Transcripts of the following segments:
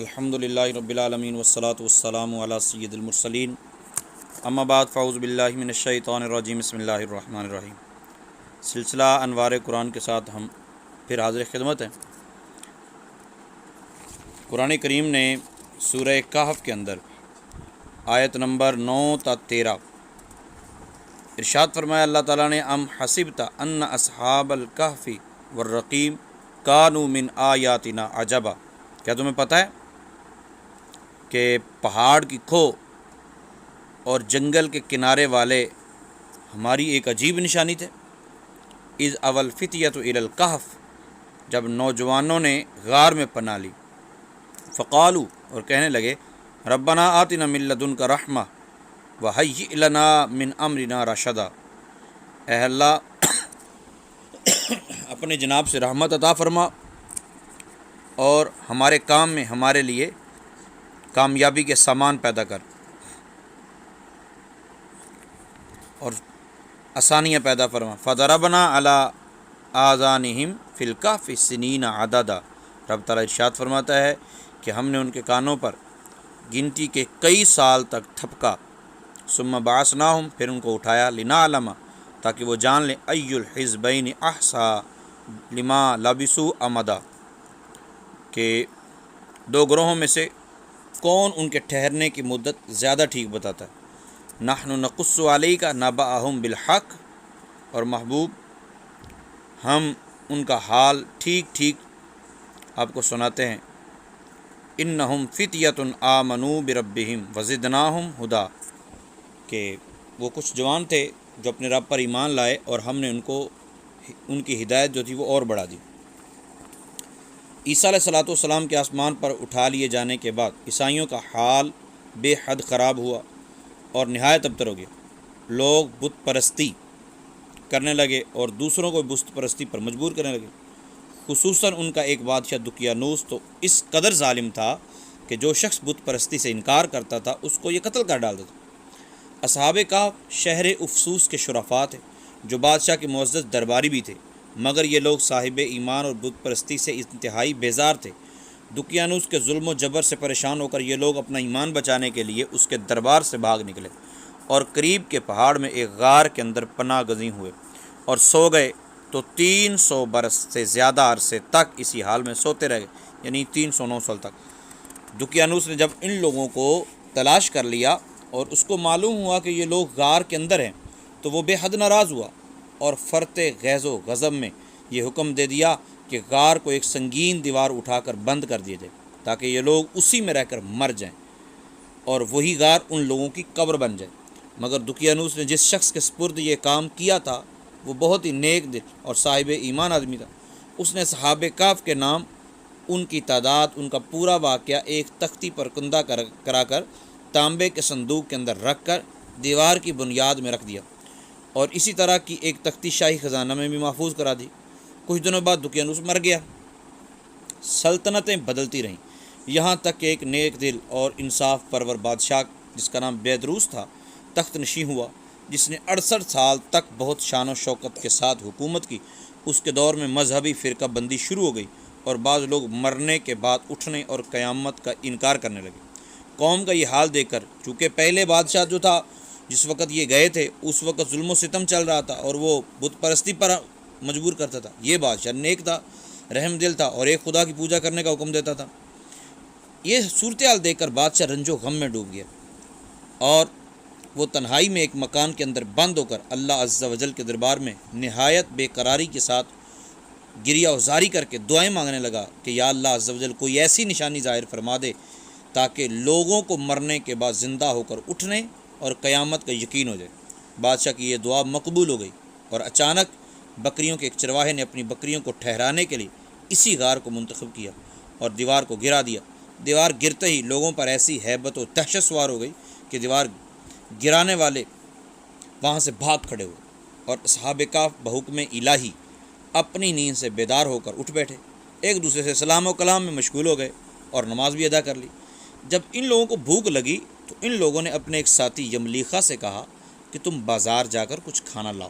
الحمدللہ رب العالمین والصلاة والسلام علی سید المرسلین اما بعد فاعوذ باللہ من الشیطان الرجیم بسم اللہ الرحمن الرحیم۔ سلسلہ انوار قرآن کے ساتھ ہم پھر حاضر خدمت ہیں۔ قرآن کریم نے سورہ کہف کے اندر آیت نمبر 9 تا 13 ارشاد فرمایا اللہ تعالیٰ نے ام حسبت ان اصحاب الکہف والرقیم کانوا من آیاتنا عجبا، کیا تمہیں پتہ ہے کہ پہاڑ کی کھو اور جنگل کے کنارے والے ہماری ایک عجیب نشانی تھے۔ اذ اول فتیۃ الی الکہف، جب نوجوانوں نے غار میں پناہ لی، فقالو، اور کہنے لگے، ربنا آتنا من لدنک رحمہ وہیئ لنا من امرنا رشدا، اے اللہ اپنے جناب سے رحمت عطا فرما اور ہمارے کام میں ہمارے لیے کامیابی کے سامان پیدا کر اور آسانیاں پیدا فرما۔ فضربنا علی آذانہم فی الکہف سنین عددا، رب تعالیٰ ارشاد فرماتا ہے کہ ہم نے ان کے کانوں پر گنتی کے کئی سال تک تھپکا۔ ثم بعثناہم، پھر ان کو اٹھایا، لنعلم، تاکہ وہ جان لیں، ای الحزبین احصی لما لبثوا امدا، کہ دو گروہوں میں سے کون ان کے ٹھہرنے کی مدت زیادہ ٹھیک بتاتا ہے۔ نحن نقص علیک نبأہم بالحق، اور محبوب ہم ان کا حال ٹھیک ٹھیک آپ کو سناتے ہیں۔ انہم فتیۃ آمنوا بربہم وزدناہم ہدی، کہ وہ کچھ جوان تھے جو اپنے رب پر ایمان لائے اور ہم نے ان کی ہدایت جو تھی وہ اور بڑھا دی۔ عیسیٰ علیہ السلام کے آسمان پر اٹھا لیے جانے کے بعد عیسائیوں کا حال بے حد خراب ہوا اور نہایت ابتر ہو گیا۔ لوگ بت پرستی کرنے لگے اور دوسروں کو بت پرستی پر مجبور کرنے لگے۔ خصوصاً ان کا ایک بادشاہ دقیانوس تو اس قدر ظالم تھا کہ جو شخص بت پرستی سے انکار کرتا تھا اس کو یہ قتل کر ڈالتا تھا۔ اصحاب کہف شہر افسوس کے شرفاء تھے جو بادشاہ کے معزز درباری بھی تھے، مگر یہ لوگ صاحب ایمان اور بت پرستی سے انتہائی بیزار تھے۔ دقیانوس کے ظلم و جبر سے پریشان ہو کر یہ لوگ اپنا ایمان بچانے کے لیے اس کے دربار سے بھاگ نکلے اور قریب کے پہاڑ میں ایک غار کے اندر پناہ گزیں ہوئے اور سو گئے، تو 300 برس سے زیادہ عرصے تک اسی حال میں سوتے رہ گئے، یعنی 309 سال تک۔ دقیانوس نے جب ان لوگوں کو تلاش کر لیا اور اس کو معلوم ہوا کہ یہ لوگ غار کے اندر ہیں، تو وہ بے حد ناراض ہوا اور فرط غیظ و غضب میں یہ حکم دے دیا کہ غار کو ایک سنگین دیوار اٹھا کر بند کر دیا جائے تاکہ یہ لوگ اسی میں رہ کر مر جائیں اور وہی غار ان لوگوں کی قبر بن جائے۔ مگر دقیانوس نے جس شخص کے سپرد یہ کام کیا تھا وہ بہت ہی نیک دل اور صاحب ایمان آدمی تھا۔ اس نے اصحاب کہف کے نام، ان کی تعداد، ان کا پورا واقعہ ایک تختی پر کندہ کرا کر تانبے کے صندوق کے اندر رکھ کر دیوار کی بنیاد میں رکھ دیا اور اسی طرح کی ایک تختی شاہی خزانہ میں بھی محفوظ کرا دی۔ کچھ دنوں بعد دقیانوس مر گیا۔ سلطنتیں بدلتی رہیں، یہاں تک کہ ایک نیک دل اور انصاف پرور بادشاہ جس کا نام بیدروس تھا تخت نشین ہوا، جس نے 68 سال تک بہت شان و شوکت کے ساتھ حکومت کی۔ اس کے دور میں مذہبی فرقہ بندی شروع ہو گئی اور بعض لوگ مرنے کے بعد اٹھنے اور قیامت کا انکار کرنے لگے۔ قوم کا یہ حال دیکھ کر، چونکہ پہلے بادشاہ جو تھا جس وقت یہ گئے تھے اس وقت ظلم و ستم چل رہا تھا اور وہ بت پرستی پر مجبور کرتا تھا، یہ بادشاہ نیک تھا، رحم دل تھا اور ایک خدا کی پوجا کرنے کا حکم دیتا تھا۔ یہ صورتحال دیکھ کر بادشاہ رنج و غم میں ڈوب گیا اور وہ تنہائی میں ایک مکان کے اندر بند ہو کر اللہ عز و جل کے دربار میں نہایت بے قراری کے ساتھ گریہ وزاری کر کے دعائیں مانگنے لگا کہ یا اللہ عز و جل کوئی ایسی نشانی ظاہر فرما دے تاکہ لوگوں کو مرنے کے بعد زندہ ہو کر اٹھنے اور قیامت کا یقین ہو جائے۔ بادشاہ کی یہ دعا مقبول ہو گئی اور اچانک بکریوں کے ایک چرواہے نے اپنی بکریوں کو ٹھہرانے کے لیے اسی غار کو منتخب کیا اور دیوار کو گرا دیا۔ دیوار گرتے ہی لوگوں پر ایسی ہیبت و دہشت سوار ہو گئی کہ دیوار گرانے والے وہاں سے بھاگ کھڑے ہوئے اور اصحاب کہف بحکم الہی اپنی نیند سے بیدار ہو کر اٹھ بیٹھے، ایک دوسرے سے سلام و کلام میں مشغول ہو گئے اور نماز بھی ادا کر لی۔ جب ان لوگوں کو بھوک لگی تو ان لوگوں نے اپنے ایک ساتھی یملیخا سے کہا کہ تم بازار جا کر کچھ کھانا لاؤ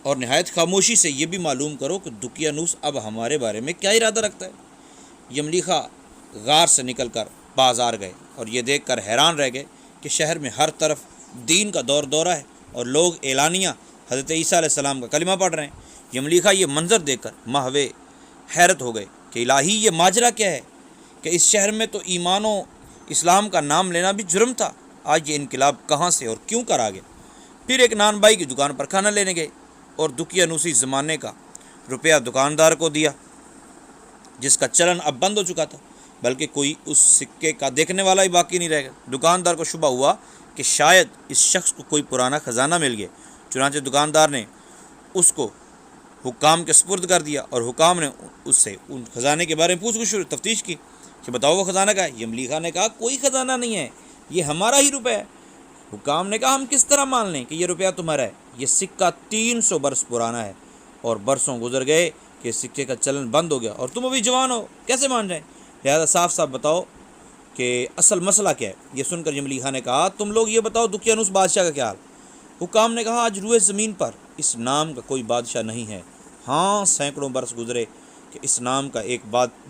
اور نہایت خاموشی سے یہ بھی معلوم کرو کہ دقیانوس اب ہمارے بارے میں کیا ارادہ رکھتا ہے۔ یملیخا غار سے نکل کر بازار گئے اور یہ دیکھ کر حیران رہ گئے کہ شہر میں ہر طرف دین کا دورہ ہے اور لوگ اعلانیہ حضرت عیسیٰ علیہ السلام کا کلمہ پڑھ رہے ہیں۔ یملیخا یہ منظر دیکھ کر مہوے حیرت ہو گئے کہ الہی یہ ماجرا کیا ہے کہ اس شہر میں تو ایمان و اسلام کا نام لینا بھی جرم تھا، آج یہ انقلاب کہاں سے اور کیوں کر آ گیا؟ پھر ایک نان بائی کی دکان پر کھانا لینے گئے اور دکیانوسی زمانے کا روپیہ دکاندار کو دیا، جس کا چلن اب بند ہو چکا تھا، بلکہ کوئی اس سکے کا دیکھنے والا ہی باقی نہیں رہ گیا۔ دکاندار کو شبہ ہوا کہ شاید اس شخص کو کوئی پرانا خزانہ مل گیا، چنانچہ دکاندار نے اس کو حکام کے سپرد کر دیا اور حکام نے اس سے ان خزانے کے بارے میں پوچھ گچھ تفتیش کی کہ بتاؤ وہ خزانہ کا ہے؟ یملیخا نے کہا کوئی خزانہ نہیں ہے، یہ ہمارا ہی روپیہ ہے۔ حکام نے کہا ہم کس طرح مان لیں کہ یہ روپیہ تمہارا ہے؟ یہ سکہ 300 برس پرانا ہے اور برسوں گزر گئے کہ سکے کا چلن بند ہو گیا اور تم ابھی جوان ہو، کیسے مان جائیں؟ لہذا صاف صاف بتاؤ کہ اصل مسئلہ کیا ہے؟ یہ سن کر یملیخا نے کہا تم لوگ یہ بتاؤ دقیانوس بادشاہ کا کیا حال؟ حکام نے کہا آج روئے زمین پر اس نام کا کوئی بادشاہ نہیں ہے، ہاں سینکڑوں برس گزرے کہ اس نام کا ایک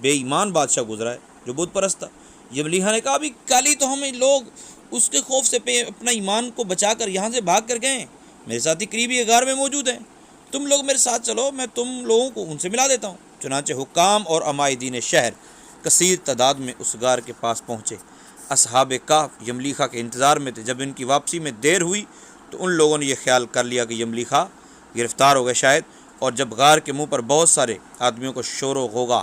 بے ایمان بادشاہ گزرا ہے جو بت پرست تھا۔ یملیخا نے کہا ابھی کل ہی تو ہمیں لوگ اس کے خوف سے اپنا ایمان کو بچا کر یہاں سے بھاگ کر گئے ہیں، میرے ساتھی قریبی غار میں موجود ہیں، تم لوگ میرے ساتھ چلو، میں تم لوگوں کو ان سے ملا دیتا ہوں۔ چنانچہ حکام اور عمائدین شہر کثیر تعداد میں اس غار کے پاس پہنچے۔ اصحاب کہف یملیخا کے انتظار میں تھے۔ جب ان کی واپسی میں دیر ہوئی تو ان لوگوں نے یہ خیال کر لیا کہ یملیخا گرفتار ہو گئے شاید، اور جب غار کے منہ پر بہت سارے آدمیوں کو شور و غوغا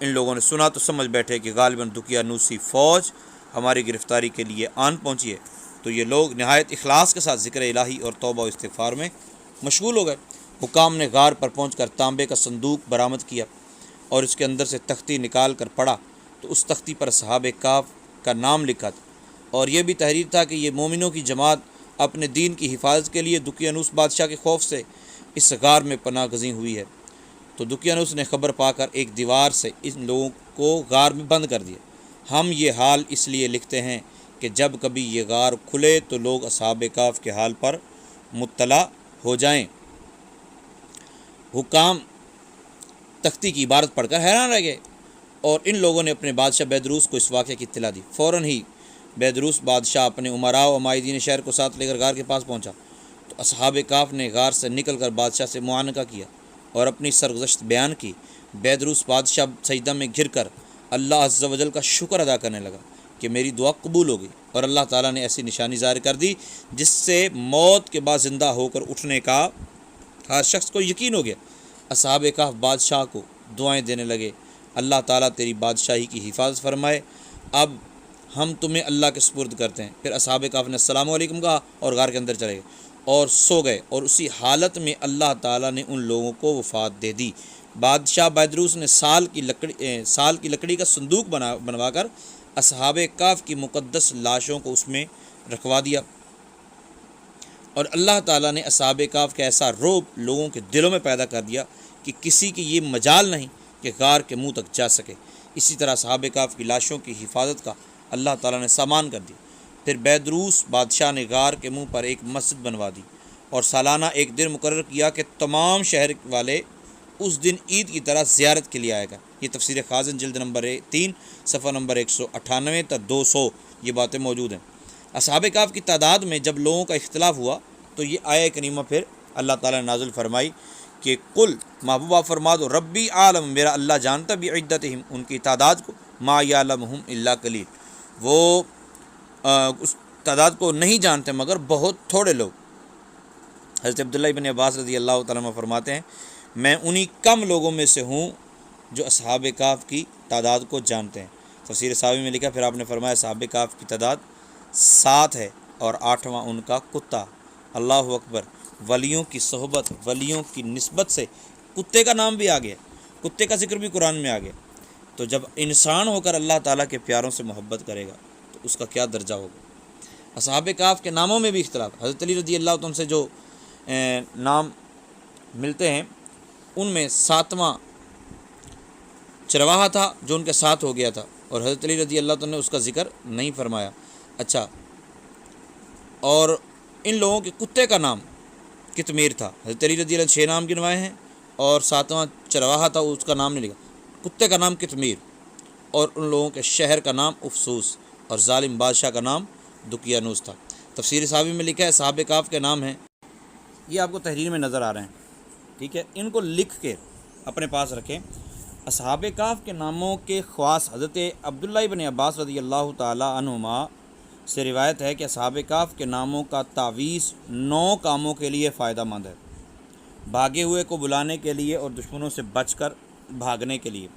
ان لوگوں نے سنا تو سمجھ بیٹھے کہ غالباً دقیانوسی فوج ہماری گرفتاری کے لیے آن پہنچی ہے۔ تو یہ لوگ نہایت اخلاص کے ساتھ ذکر الہی اور توبہ و استغفار میں مشغول ہو گئے۔ حکام نے غار پر پہنچ کر تانبے کا صندوق برآمد کیا اور اس کے اندر سے تختی نکال کر پڑھا تو اس تختی پر اصحاب کہف کا نام لکھا تھا، اور یہ بھی تحریر تھا کہ یہ مومنوں کی جماعت اپنے دین کی حفاظت کے لیے دقیانوس بادشاہ کے خوف سے اس غار میں پناہ گزین ہوئی ہے۔ تو دقیانوس نے خبر پا کر ایک دیوار سے ان لوگوں کو غار میں بند کر دیا۔ ہم یہ حال اس لیے لکھتے ہیں کہ جب کبھی یہ غار کھلے تو لوگ اصحاب کہف کے حال پر مطلع ہو جائیں۔ حکام تختی کی عبارت پڑھ کر حیران رہ گئے اور ان لوگوں نے اپنے بادشاہ بیدروس کو اس واقعے کی اطلاع دی۔ فوراً ہی بیدروس بادشاہ اپنے امراء و عمائدین شہر کو ساتھ لے کر غار کے پاس پہنچا تو اصحاب کہف نے غار سے نکل کر بادشاہ سے معانقہ کیا اور اپنی سرگزشت بیان کی۔ بیدروس بادشاہ سجدہ میں گر کر اللہ عز و جل کا شکر ادا کرنے لگا کہ میری دعا قبول ہو گئی، اور اللہ تعالیٰ نے ایسی نشانی ظاہر کر دی جس سے موت کے بعد زندہ ہو کر اٹھنے کا ہر شخص کو یقین ہو گیا۔ اصحاب کہف بادشاہ کو دعائیں دینے لگے، اللہ تعالیٰ تیری بادشاہی کی حفاظت فرمائے، اب ہم تمہیں اللہ کے سپرد کرتے ہیں۔ پھر اصحاب کہف نے السلام علیکم کہا اور غار کے اندر چلے گئے اور سو گئے، اور اسی حالت میں اللہ تعالیٰ نے ان لوگوں کو وفات دے دی۔ بادشاہ بیدروس نے سال کی لکڑی کا صندوق بنوا کر اصحاب کہف کی مقدس لاشوں کو اس میں رکھوا دیا، اور اللہ تعالیٰ نے اصحاب کہف کا ایسا رعب لوگوں کے دلوں میں پیدا کر دیا کہ کسی کی یہ مجال نہیں کہ غار کے منہ تک جا سکے۔ اسی طرح اصحاب کہف کی لاشوں کی حفاظت کا اللہ تعالیٰ نے سامان کر دیا۔ پھر بیدروس بادشاہ نے غار کے منہ پر ایک مسجد بنوا دی اور سالانہ ایک دن مقرر کیا کہ تمام شہر والے اس دن عید کی طرح زیارت کے لیے آئے گا۔ یہ تفسیر خازن جلد نمبر 3 صفحہ نمبر 198 تا 200 یہ باتیں موجود ہیں۔ اصحاب کہف کی تعداد میں جب لوگوں کا اختلاف ہوا تو یہ آیہ کریمہ پھر اللہ تعالیٰ نے نازل فرمائی کہ قل محبوبہ فرما دو ربی عالم، میرا اللہ جانتا بھی عدتہم ان کی تعداد کو، ما یعلمہم الا قلیل، وہ اس تعداد کو نہیں جانتے مگر بہت تھوڑے لوگ۔ حضرت عبداللہ بن عباس رضی اللہ تعالیٰ عنہ فرماتے ہیں میں انہی کم لوگوں میں سے ہوں جو اصحاب کہف کی تعداد کو جانتے ہیں۔ تفسیر ساوی میں لکھا پھر آپ نے فرمایا اصحاب کہف کی تعداد 7 ہے اور 8واں ان کا کتا۔ اللہ اکبر، ولیوں کی صحبت، ولیوں کی نسبت سے کتے کا نام بھی آ گیا، کتے کا ذکر بھی قرآن میں آ گیا۔ تو جب انسان ہو کر اللہ تعالیٰ کے پیاروں سے محبت کرے گا تو اس کا کیا درجہ ہوگا۔ اصحاب کہف کے ناموں میں بھی اختلاف، حضرت علی رضی اللہ عنہ سے جو نام ملتے ہیں ان میں 7واں چرواہا تھا جو ان کے ساتھ ہو گیا تھا، اور حضرت علی رضی اللہ عنہ نے اس کا ذکر نہیں فرمایا۔ اچھا، اور ان لوگوں کے کتے کا نام کتمیر تھا۔ حضرت علی رضی اللہ عنہ 6 نام گنوائے ہیں اور 7واں چرواہا تھا اس کا نام نہیں لکھا، کتے کا نام کتمیر۔ اور ان لوگوں کے شہر کا نام افسوس اور ظالم بادشاہ کا نام دقیانوس تھا۔ تفسیر صحابی میں لکھا ہے اصحاب کہف کے نام ہیں، یہ آپ کو تحریر میں نظر آ رہے ہیں، ٹھیک ہے، ان کو لکھ کے اپنے پاس رکھیں۔ اصحاب کہف کے ناموں کے خواص حضرت عبداللہ ابن عباس رضی اللہ تعالی عنہما سے روایت ہے کہ اصحاب کہف کے ناموں کا تعویذ 9 کاموں کے لیے فائدہ مند ہے: بھاگے ہوئے کو بلانے کے لیے اور دشمنوں سے بچ کر بھاگنے کے لیے،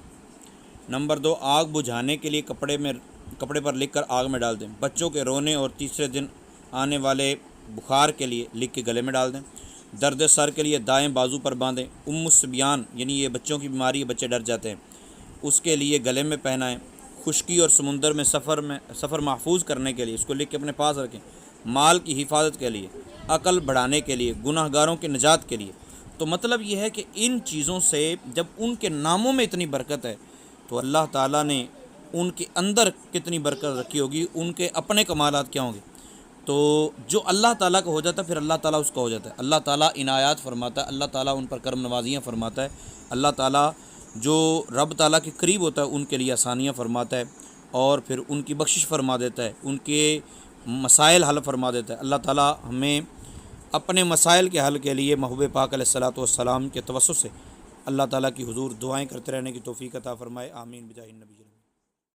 نمبر 2 آگ بجھانے کے لیے کپڑے پر لکھ کر آگ میں ڈال دیں، بچوں کے رونے اور تیسرے دن آنے والے بخار کے لیے لکھ کے گلے میں ڈال دیں، درد سر کے لیے دائیں بازو پر باندھیں، الصبیان یعنی یہ بچوں کی بیماری، بچے ڈر جاتے ہیں، اس کے لیے گلے میں پہنائیں، خشکی اور سمندر میں سفر محفوظ کرنے کے لیے اس کو لکھ کے اپنے پاس رکھیں، مال کی حفاظت کے لیے، عقل بڑھانے کے لیے، گناہ گاروں کی نجات کے لیے۔ تو مطلب یہ ہے کہ ان چیزوں سے جب ان کے ناموں میں اتنی برکت ہے تو اللہ تعالیٰ نے ان کے اندر کتنی برکت رکھی ہوگی، ان کے اپنے کمالات کیا ہوں گے۔ تو جو اللہ تعالیٰ کا ہو جاتا ہے پھر اللہ تعالیٰ اس کا ہو جاتا ہے، اللہ تعالیٰ عنایات فرماتا ہے، اللہ تعالیٰ ان پر کرم نوازیاں فرماتا ہے، اللہ تعالیٰ جو رب تعالیٰ کے قریب ہوتا ہے ان کے لیے آسانیاں فرماتا ہے اور پھر ان کی بخشش فرما دیتا ہے، ان کے مسائل حل فرما دیتا ہے۔ اللہ تعالیٰ ہمیں اپنے مسائل کے حل کے لیے محبوب پاک علیہ الصلوۃ والسلام کے توسط سے اللہ تعالیٰ کی حضور دعائیں کرتے رہنے کی توفیق عطا فرمائے، آمین بجاہ النبی۔